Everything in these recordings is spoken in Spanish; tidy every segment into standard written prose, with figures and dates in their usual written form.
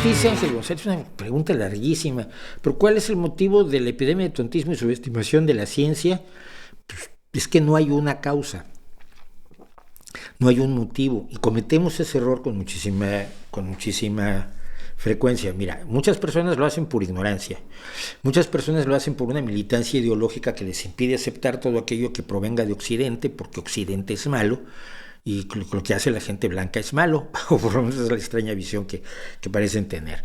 Dice Ángel González, una pregunta larguísima, pero ¿cuál es el motivo de la epidemia de tontismo y subestimación de la ciencia? Pues es que no hay una causa, no hay un motivo, y cometemos ese error con muchísima frecuencia. Mira, muchas personas lo hacen por ignorancia, muchas personas lo hacen por una militancia ideológica que les impide aceptar todo aquello que provenga de Occidente, porque Occidente es malo, y lo que hace la gente blanca es malo, o por lo menos es la extraña visión que parecen tener.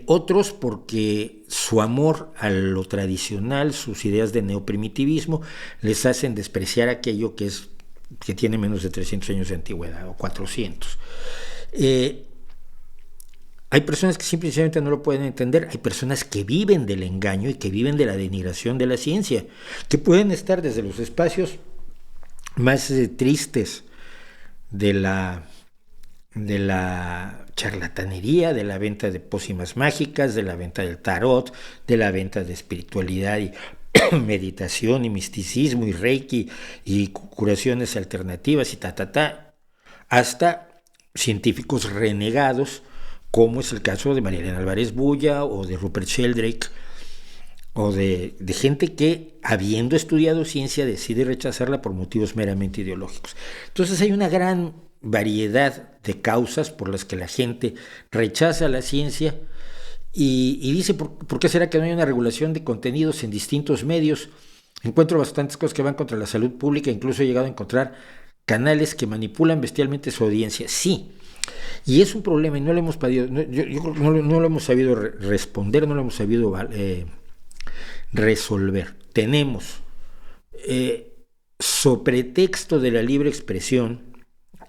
Otros porque su amor a lo tradicional, sus ideas de neoprimitivismo, les hacen despreciar aquello que tiene menos de 300 años de antigüedad, o 400. Hay personas que simplemente no lo pueden entender, hay personas que viven del engaño y que viven de la denigración de la ciencia, que pueden estar desde los espacios más tristes de la charlatanería, de la venta de pócimas mágicas, de la venta del tarot, de la venta de espiritualidad y meditación y misticismo y reiki y curaciones alternativas y hasta científicos renegados, como es el caso de María Elena Álvarez Bulla o de Rupert Sheldrake, o de gente que, habiendo estudiado ciencia, decide rechazarla por motivos meramente ideológicos. Entonces hay una gran variedad de causas por las que la gente rechaza la ciencia y dice, ¿por qué será que no hay una regulación de contenidos en distintos medios? Encuentro bastantes cosas que van contra la salud pública, incluso he llegado a encontrar canales que manipulan bestialmente su audiencia. Sí, y es un problema y no lo hemos sabido, no lo hemos sabido responder, no lo hemos sabido resolver. Tenemos, sobre texto de la libre expresión,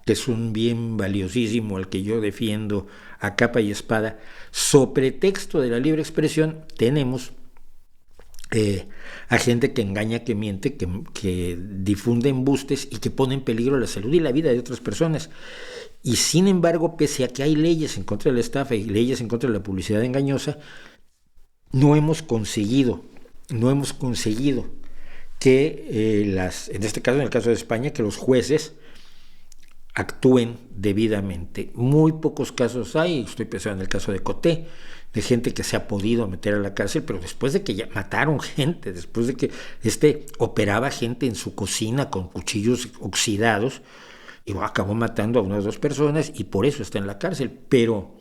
que es un bien valiosísimo al que yo defiendo a capa y espada, sobre texto de la libre expresión tenemos a gente que engaña, que miente, que difunde embustes y que pone en peligro la salud y la vida de otras personas. Y sin embargo, pese a que hay leyes en contra de la estafa y leyes en contra de la publicidad engañosa, no hemos conseguido que en este caso, en el caso de España, que los jueces actúen debidamente. Muy pocos casos hay, estoy pensando en el caso de Coté, de gente que se ha podido meter a la cárcel, pero después de que ya mataron gente, después de que operaba gente en su cocina con cuchillos oxidados, y acabó matando a una o dos personas, y por eso está en la cárcel. Pero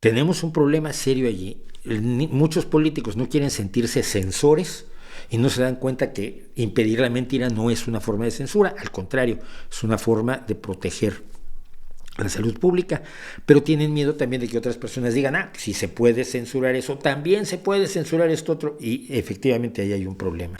tenemos un problema serio allí. Muchos políticos no quieren sentirse censores y no se dan cuenta que impedir la mentira no es una forma de censura, al contrario, es una forma de proteger la salud pública, pero tienen miedo también de que otras personas digan, si se puede censurar eso, también se puede censurar esto otro, y efectivamente ahí hay un problema.